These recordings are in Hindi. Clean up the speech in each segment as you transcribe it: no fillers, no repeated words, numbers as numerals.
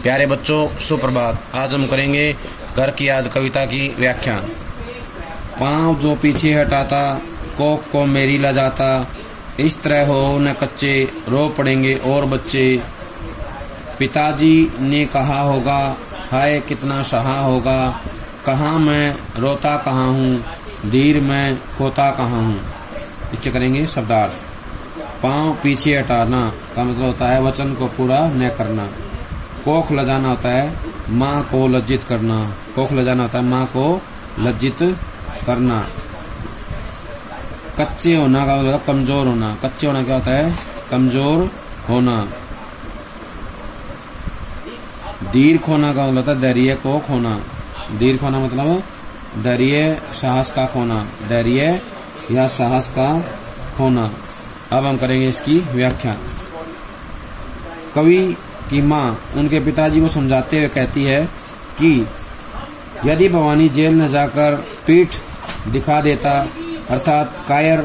प्यारे बच्चों, सुप्रभात। आज हम करेंगे घर की याद कविता की व्याख्या। पाँव जो पीछे हटाता, कोख को मेरी ला जाता, इस तरह हो न कच्चे, रो पड़ेंगे और बच्चे। पिताजी ने कहा होगा, हाय कितना सहा होगा, कहाँ मैं रोता कहाँ हूँ, धीर मैं खोता कहाँ हूँ। इसके करेंगे शब्दार्थ। पाँव पीछे हटाना का मतलब होता है वचन को पूरा न करना। कोख लजाना होता है माँ को लज्जित करना। कोख लजाना होता है माँ को लज्जित करना। कच्चे होना का मतलब कमजोर होना। कच्चे होना क्या होता है? कमजोर होना। धीर खोना का मतलब होता है धैर्य को खोना। धीर खोना मतलब धैर्य साहस का खोना। धैर्य या साहस का खोना। अब हम करेंगे इसकी व्याख्या। कवि की माँ उनके पिताजी को समझाते हुए कहती है कि यदि भवानी जेल न जाकर पीठ दिखा देता, अर्थात कायर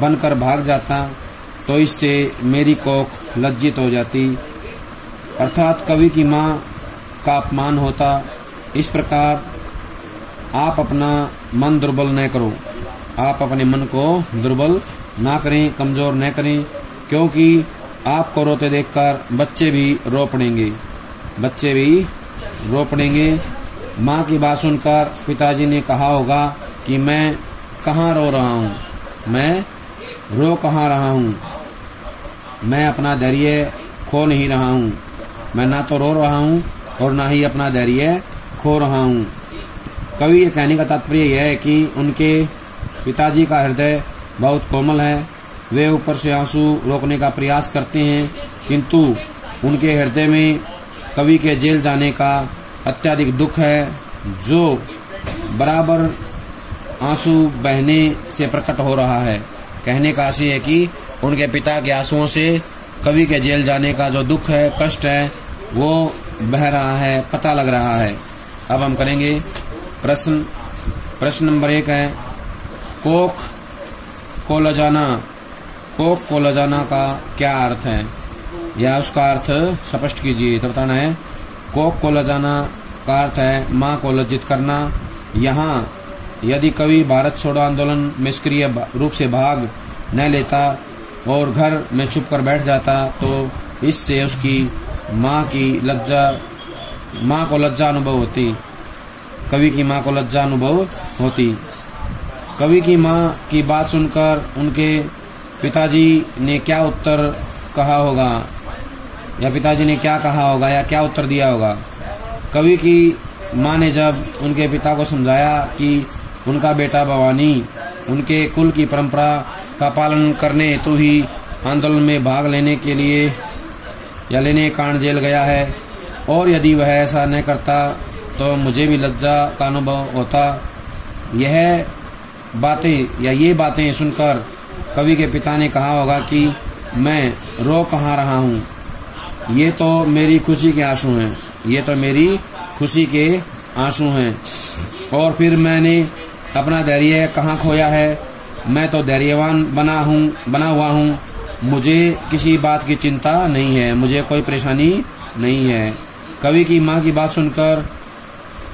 बनकर भाग जाता, तो इससे मेरी कोख लज्जित हो जाती। अर्थात कवि की माँ का अपमान होता। इस प्रकार आप अपना मन दुर्बल न करो। आप अपने मन को दुर्बल ना करें, कमजोर न करें, क्योंकि आपको रोते देखकर बच्चे भी रो पड़ेंगे। बच्चे भी रो पड़ेंगे। माँ की बात सुनकर पिताजी ने कहा होगा कि मैं कहाँ रो रहा हूँ, मैं रो कहाँ रहा हूँ, मैं अपना धैर्य खो नहीं रहा हूँ। मैं ना तो रो रहा हूँ और ना ही अपना धैर्य खो रहा हूँ। कवि ये कहने का तात्पर्य यह है कि उनके पिताजी का हृदय बहुत कोमल है। वे ऊपर से आंसू रोकने का प्रयास करते हैं, किंतु उनके हृदय में कवि के जेल जाने का अत्यधिक दुख है, जो बराबर आंसू बहने से प्रकट हो रहा है। कहने का आशय है कि उनके पिता के आंसुओं से कवि के जेल जाने का जो दुख है, कष्ट है, वो बह रहा है, पता लग रहा है। अब हम करेंगे प्रश्न। प्रश्न नंबर 1 है, कोख को लजाना। कोख को लजाना का क्या अर्थ है, या उसका अर्थ स्पष्ट कीजिए। तो बताना है कोख को लजाना का अर्थ है माँ को लज्जित करना। यहाँ यदि कवि भारत छोड़ो आंदोलन में निष्क्रिय रूप से भाग न लेता और घर में छुप कर बैठ जाता, तो इससे उसकी माँ को लज्जा अनुभव होती। कवि की माँ को लज्जा अनुभव होती। कवि की माँ की बात सुनकर उनके पिताजी ने क्या उत्तर कहा होगा, या पिताजी ने क्या कहा होगा, या क्या उत्तर दिया होगा। कवि की माँ ने जब उनके पिता को समझाया कि उनका बेटा भवानी उनके कुल की परंपरा का पालन करने हेतु ही आंदोलन में भाग लेने के लिए या लेने के कारण जेल गया है, और यदि वह ऐसा न करता तो मुझे भी लज्जा का अनुभव होता। यह बातें या ये बातें सुनकर कवि के पिता ने कहा होगा कि मैं रो कहाँ रहा हूँ, ये तो मेरी खुशी के आंसू हैं, ये तो मेरी खुशी के आंसू हैं। और फिर मैंने अपना धैर्य कहाँ खोया है, मैं तो धैर्यवान बना हुआ हूँ, मुझे किसी बात की चिंता नहीं है, मुझे कोई परेशानी नहीं है। कवि की माँ की बात सुनकर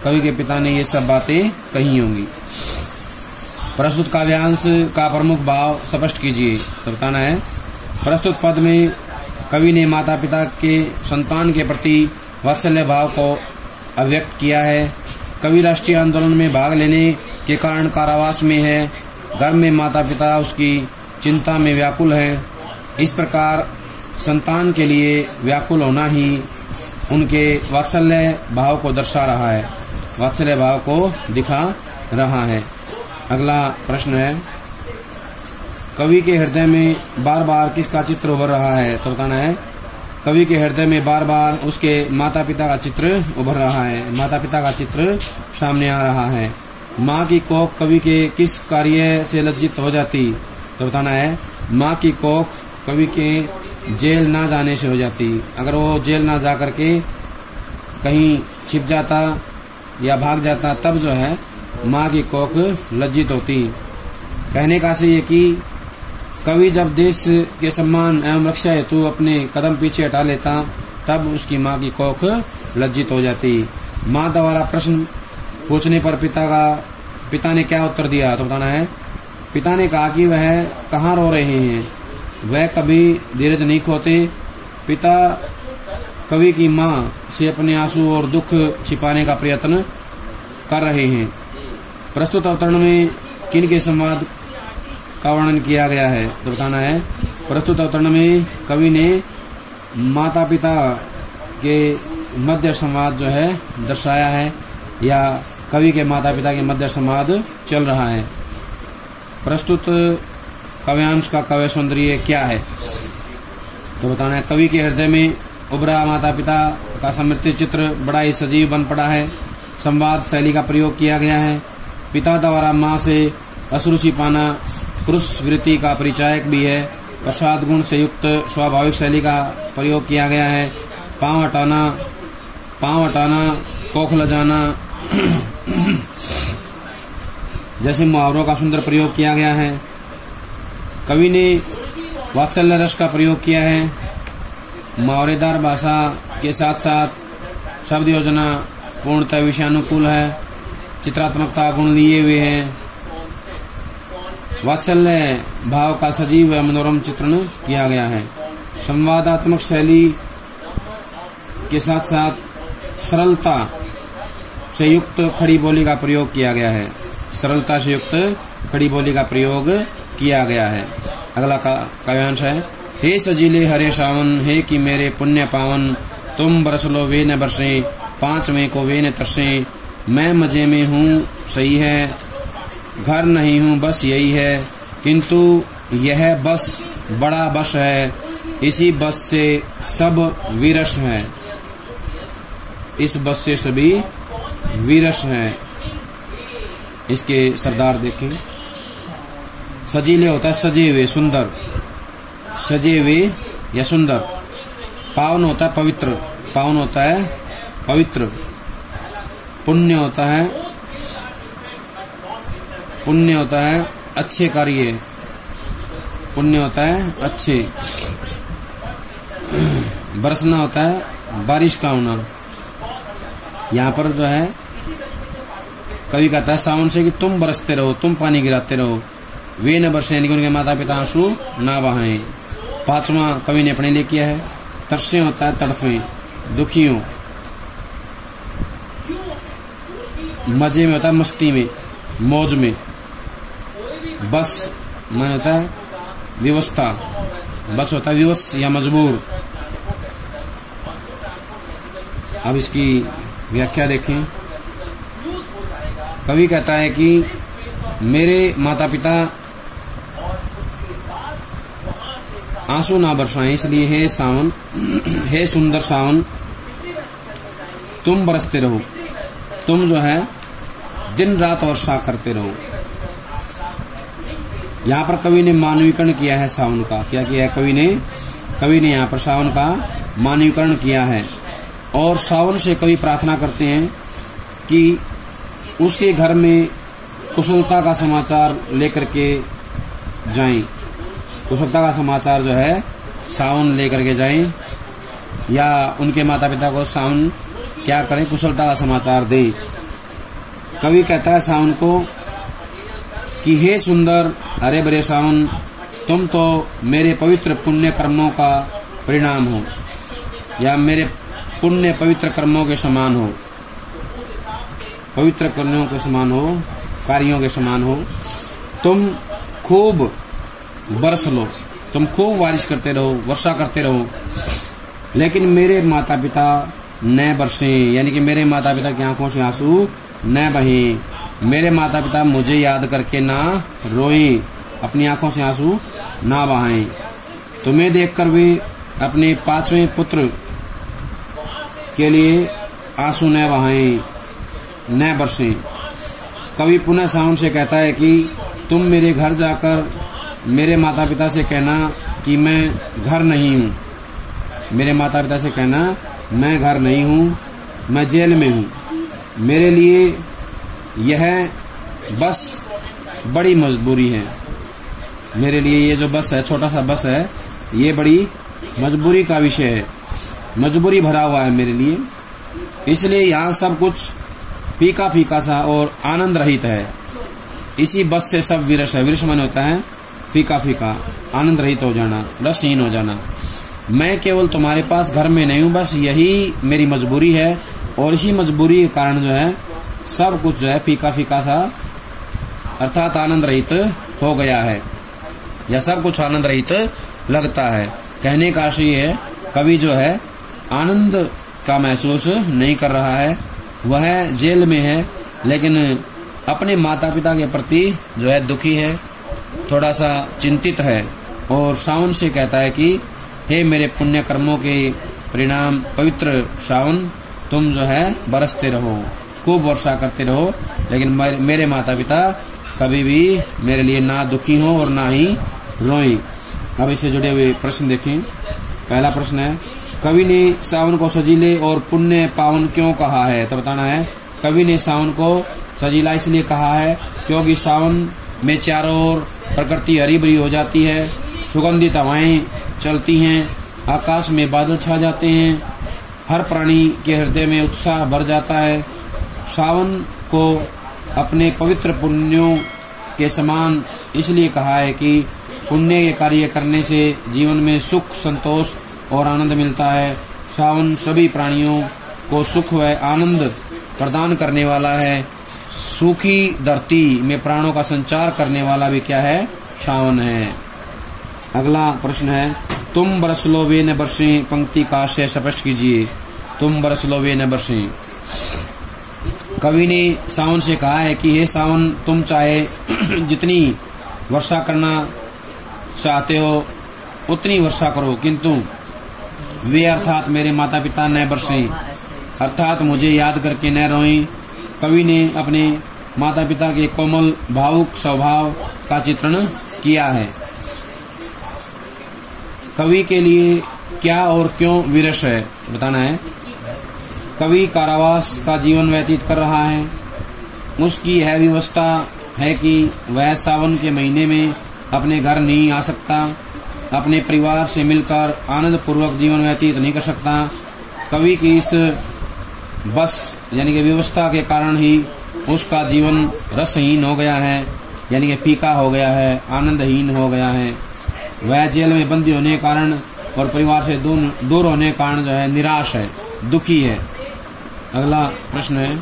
कवि के पिता ने ये सब बातें कही होंगी। प्रस्तुत काव्यांश का प्रमुख भाव स्पष्ट कीजिए। तो बताना है प्रस्तुत पद में कवि ने माता पिता के संतान के प्रति वात्सल्य भाव को अभिव्यक्त किया है। कवि राष्ट्रीय आंदोलन में भाग लेने के कारण कारावास में है। घर में माता पिता उसकी चिंता में व्याकुल हैं। इस प्रकार संतान के लिए व्याकुल होना ही उनके वात्सल्य भाव को दर्शा रहा है, वात्सल्य भाव को दिखा रहा है। अगला प्रश्न है, कवि के हृदय में बार बार किसका चित्र उभर रहा है। तो बताना है कवि के हृदय में बार बार उसके माता पिता का चित्र उभर रहा है, माता पिता का चित्र सामने आ रहा है। माँ की कोख कवि के किस कार्य से लज्जित हो जाती। तो बताना है माँ की कोख कवि के जेल ना जाने से हो जाती। अगर वो जेल ना जा करके कहीं छिप जाता या भाग जाता, तब जो है माँ की कोख लज्जित होती। कहने का आशय ये कि कवि जब देश के सम्मान एवं रक्षा हेतु अपने कदम पीछे हटा लेता, तब उसकी माँ की कोख लज्जित हो जाती। माँ द्वारा प्रश्न पूछने पर पिता ने क्या उत्तर दिया तो बताना है। पिता ने कहा कि वह कहाँ रो रहे हैं, वह कभी धीरज नहीं खोते। पिता कवि की माँ से अपने आंसू और दुख छिपाने का प्रयत्न कर रहे हैं। प्रस्तुत अवतरण में किन के संवाद का वर्णन किया गया है तो बताना है। प्रस्तुत अवतरण में कवि ने माता पिता के मध्य संवाद जो है दर्शाया है, या कवि के माता पिता के मध्य संवाद चल रहा है। प्रस्तुत काव्यांश का काव्य सौंदर्य क्या है तो बताना है। कवि के हृदय में उभरा माता पिता का समृद्ध चित्र बड़ा ही सजीव बन पड़ा है। संवाद शैली का प्रयोग किया गया है। पिता द्वारा माँ से अश्रु पाना पुरुष वृत्ति का परिचायक भी है। प्रसाद गुण से युक्त स्वाभाविक शैली का प्रयोग किया गया है। पांव हटाना, कोख लजाना जैसे मुहावरों का सुंदर प्रयोग किया गया है। कवि ने वात्सल्य रस का प्रयोग किया है। मुहावरेदार भाषा के साथ साथ शब्द योजना पूर्णतः विषयानुकूल है। चित्रात्मकता गुण लिए हुए हैं। वात्सल्य भाव का सजीव व मनोरम चित्रण किया गया है। संवादात्मक शैली के साथ साथ सरलता से युक्त खड़ी बोली का प्रयोग किया गया है। सरलता से युक्त खड़ी बोली का प्रयोग किया गया है। अगला काव्यांश है। हे सजीले हरे सावन, हे कि मेरे पुण्य पावन, तुम बरस लो वे न बरसे, 5 मई को वे न तरसे। मैं मजे में हूँ सही है, घर नहीं हूँ बस यही है, किंतु यह बस बड़ा बस है, इसी बस से सब विरस है, इस बस से सभी विरस हैं। इसके सरदार देखें। सजीले होता है सजे हुए, सुंदर, सजे हुए या सुंदर। पावन होता है पवित्र, पावन होता है पवित्र। पुण्य होता है अच्छे कार्य, पुण्य होता है अच्छे। बरसना होता है बारिश का होना। यहाँ पर जो है कवि कहता है सावन से कि तुम बरसते रहो, तुम पानी गिराते रहो। वे न बरसे यानी कि उनके माता पिता आंसू ना बहाएं। 5वां कवि ने अपने लिए किया है। तरसे होता है तड़फे, दुखियों। मजे में होता है मस्ती में, मौज में। बस मन होता है व्यवस्था, बस होता है विवश या मजबूर। अब इसकी व्याख्या देखें। कवि कहता है कि मेरे माता पिता आंसू ना बरसाएं, इसलिए हे सावन, हे सुंदर सावन, तुम बरसते रहो, तुम जो है दिन रात वर्षा करते रहो। यहाँ पर कवि ने मानवीकरण किया है सावन का। क्या किया है कवि ने यहाँ पर सावन का मानवीकरण किया है। और सावन से कवि प्रार्थना करते हैं कि उसके घर में कुशलता का समाचार लेकर के जाएं। कुशलता का समाचार जो है सावन लेकर के जाएं, या उनके माता पिता को सावन क्या करे, कुशलता का समाचार दे। कवि कहता है सावन को कि हे सुंदर हरे भरे सावन, तुम तो मेरे पवित्र पुण्य कर्मों का परिणाम हो, या मेरे पुण्य पवित्र कर्मों के समान हो, पवित्र कर्मों के समान हो, कार्यों के समान हो। तुम खूब बरस लो, तुम खूब बारिश करते रहो, वर्षा करते रहो, लेकिन मेरे माता पिता न बरसे, यानी कि मेरे माता पिता की आंखों से आंसू न बहें। मेरे माता पिता मुझे याद करके ना रोएं, अपनी आंखों से आंसू ना बहाएं। तुम्हें देखकर वे अपने 5वें पुत्र के लिए आंसू न बहाएं, न बरसें। कवि पुनः सावन से कहता है कि तुम मेरे घर जाकर मेरे माता पिता से कहना कि मैं घर नहीं हूँ। मेरे माता पिता से कहना मैं घर नहीं हूँ, मैं जेल में हूँ। मेरे लिए यह बस बड़ी मजबूरी है। मेरे लिए ये जो बस है, छोटा सा बस है, ये बड़ी मजबूरी का विषय है, मजबूरी भरा हुआ है मेरे लिए। इसलिए यहाँ सब कुछ फीका फीका सा और आनंद रहित है। इसी बस से सब विरस है। विरस मन होता है फीका फीका, आनंद रहित हो जाना, रसहीन हो जाना। मैं केवल तुम्हारे पास घर में नहीं हूँ, बस यही मेरी मजबूरी है और इसी मजबूरी के कारण जो है सब कुछ जो है फीका फीका सा अर्थात आनंद रहित हो गया है, या सब कुछ आनंद रहित लगता है। कहने का आशय है कवि जो है आनंद का महसूस नहीं कर रहा है। वह जेल में है लेकिन अपने माता पिता के प्रति जो है दुखी है, थोड़ा सा चिंतित है और सावन से कहता है कि हे मेरे पुण्य कर्मों के परिणाम पवित्र सावन, तुम जो है बरसते रहो, खूब वर्षा करते रहो, लेकिन मेरे माता पिता कभी भी मेरे लिए ना दुखी हो और ना ही रोएं। अब इससे जुड़े हुए प्रश्न देखें। पहला प्रश्न है, कवि ने सावन को सजीले और पुण्य पावन क्यों कहा है? तो बताना है कवि ने सावन को सजीला इसलिए कहा है क्योंकि सावन में चारों ओर प्रकृति हरी भरी हो जाती है, सुगंधित हवाएं चलती हैं, आकाश में बादल छा जाते हैं, हर प्राणी के हृदय में उत्साह भर जाता है। सावन को अपने पवित्र पुण्यों के समान इसलिए कहा है कि पुण्य के कार्य करने से जीवन में सुख, संतोष और आनंद मिलता है। सावन सभी प्राणियों को सुख व आनंद प्रदान करने वाला है। सूखी धरती में प्राणों का संचार करने वाला भी क्या है? सावन है। अगला प्रश्न है, तुम बरस लो वे न बरसें, पंक्ति का आशय स्पष्ट कीजिए। तुम बरस लो वे न बरसें। कवि ने सावन से कहा है कि हे सावन, तुम चाहे जितनी वर्षा करना चाहते हो उतनी वर्षा करो, किंतु वे अर्थात मेरे माता पिता न बरसें, अर्थात मुझे याद करके न रोएं। कवि ने अपने माता पिता के कोमल भावुक स्वभाव का चित्रण किया है। कवि के लिए क्या और क्यों विरस है बताना है। कवि कारावास का जीवन व्यतीत कर रहा है। उसकी यह व्यवस्था है कि वह सावन के महीने में अपने घर नहीं आ सकता, अपने परिवार से मिलकर आनंद पूर्वक जीवन व्यतीत नहीं कर सकता। कवि की इस बस यानी कि व्यवस्था के कारण ही उसका जीवन रसहीन हो गया है, यानी कि फीका हो गया है, आनंदहीन हो गया है। वह जेल में बंदी होने के कारण और परिवार से दूर होने के कारण जो है निराश है, दुखी है। अगला प्रश्न है,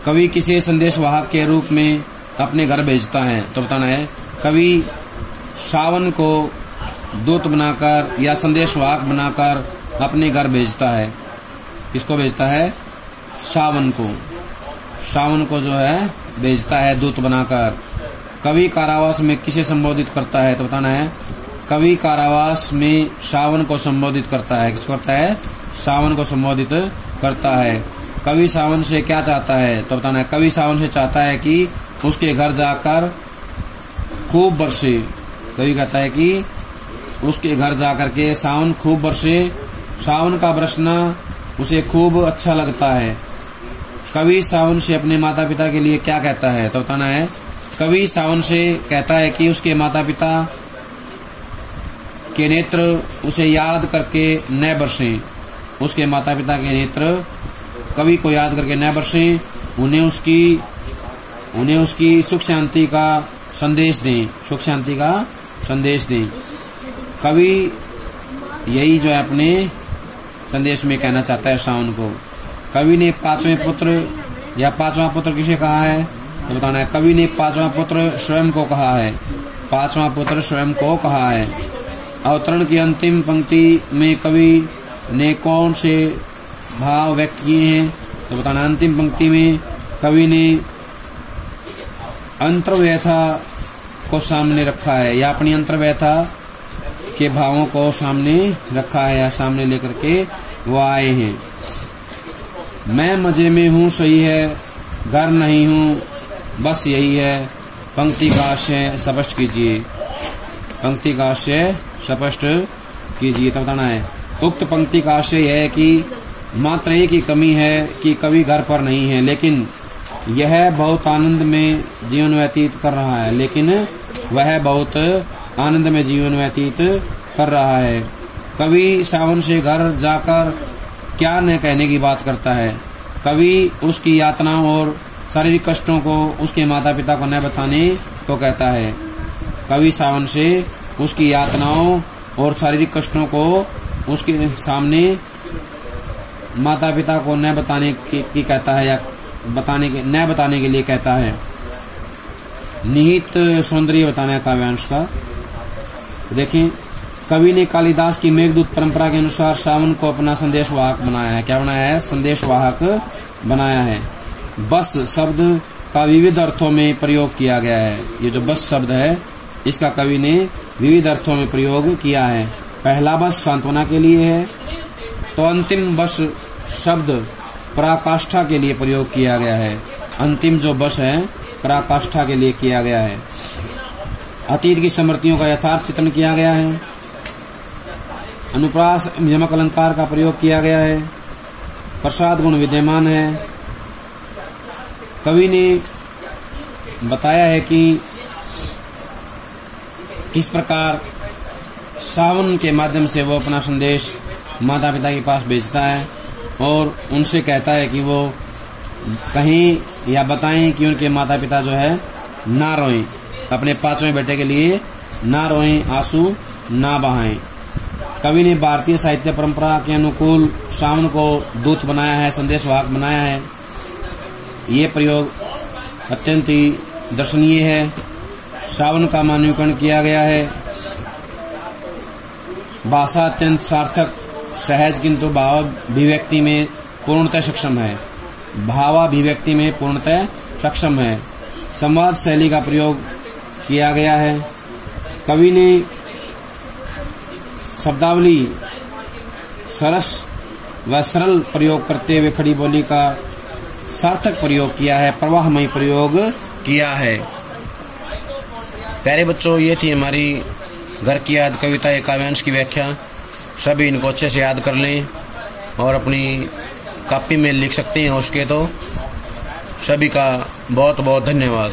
कवि किसे संदेशवाहक के रूप में अपने घर भेजता है? तो बताना है कवि सावन को दूत बनाकर या संदेशवाहक बनाकर अपने घर भेजता है। किसको भेजता है? सावन को। सावन को जो है भेजता है दूत बनाकर। कवि कारावास में किसे संबोधित करता है? तो बताना है कवि कारावास में सावन को संबोधित करता है। किसको करता है? सावन को संबोधित करता है। कवि सावन से क्या चाहता है? तो बताना है कवि सावन से चाहता है कि उसके घर जाकर खूब बरसे। कवि कहता है कि उसके घर जाकर के सावन खूब बरसे। सावन का बरसना उसे खूब अच्छा लगता है। कवि सावन से अपने माता पिता के लिए क्या कहता है? तो बताना है कवि सावन से कहता है कि उसके माता पिता के नेत्र उसे याद करके न बरसें। उसके माता पिता के नेत्र कवि को याद करके न बरसें, उन्हें उसकी सुख शांति का संदेश दें, सुख शांति का संदेश दें। कवि यही जो है अपने संदेश में कहना चाहता है सावन को। कवि ने पांचवें पुत्र या पांचवा पुत्र किसे कहा है? तो बताना है कवि ने पांचवा पुत्र स्वयं को कहा है। पांचवा पुत्र स्वयं को कहा है। अवतरण की अंतिम पंक्ति में कवि ने कौन से भाव व्यक्त किए हैं? तो बताना अंतिम पंक्ति में कवि ने अंतर्व्यथा को सामने रखा है या अपनी अंतर्व्यथा के भावों को सामने रखा है या सामने लेकर के वो आए हैं। मैं मजे में हूँ सही है, घर नहीं हूँ बस यही है। पंक्ति का आशय स्पष्ट कीजिए। पंक्ति का आशय स्पष्ट कीजिए। तो बताना है उक्त पंक्ति का आशय यह है कि मात्र एक ही कमी है कि कवि घर पर नहीं है, लेकिन यह बहुत आनंद में जीवन व्यतीत कर रहा है। लेकिन वह बहुत आनंद में जीवन व्यतीत कर रहा है। कवि सावन से घर जाकर क्या न कहने की बात करता है। कवि उसकी यातनाओं और शारीरिक कष्टों को उसके माता पिता को न बताने को कहता है। कवि सावन से उसकी यातनाओं और शारीरिक कष्टों को उसके सामने माता पिता को न बताने की कहता है, या न बताने के लिए कहता है। निहित सौंदर्य बताना है काव्यांश का। देखें, कवि ने कालिदास की मेघदूत परंपरा के अनुसार सावन को अपना संदेशवाहक बनाया है। क्या बनाया है? संदेशवाहक बनाया है। बस शब्द का विविध अर्थों में प्रयोग किया गया है। ये जो बस शब्द है इसका कवि ने विविध अर्थों में प्रयोग किया है। पहला बस सांत्वना के लिए है, तो अंतिम बस शब्द पराकाष्ठा के लिए प्रयोग किया गया है। अंतिम जो बस है पराकाष्ठा के लिए किया गया है। अतीत की स्मृतियों का यथार्थ चित्रण किया गया है। अनुप्रास यमक अलंकार का प्रयोग किया गया है। प्रसाद गुण विद्यमान है। कवि ने बताया है कि किस प्रकार सावन के माध्यम से वो अपना संदेश माता पिता के पास भेजता है और उनसे कहता है कि वो कहीं या बताएं कि उनके माता पिता जो है ना रोएं, अपने पांचवें बेटे के लिए ना रोएं, आंसू ना बहाएं। कवि ने भारतीय साहित्य परंपरा के अनुकूल सावन को दूत बनाया है, संदेशवाहक बनाया है। ये प्रयोग अत्यंत ही दर्शनीय है। सावन का मानवीकरण किया गया है। भाषा अत्यंत सार्थक, सहज, किंतु भावाभिव्यक्ति में पूर्णतः सक्षम है। भावाभिव्यक्ति में पूर्णतः सक्षम है। संवाद शैली का प्रयोग किया गया है। कवि ने शब्दावली सरस व सरल प्रयोग करते हुए खड़ी बोली का सार्थक प्रयोग किया है, प्रवाहमय प्रयोग किया है। प्यारे बच्चों, ये थी हमारी घर की याद कविता एक काव्यांश की व्याख्या। सभी इनको अच्छे से याद कर लें और अपनी कॉपी में लिख सकते हैं उसके। तो सभी का बहुत बहुत धन्यवाद।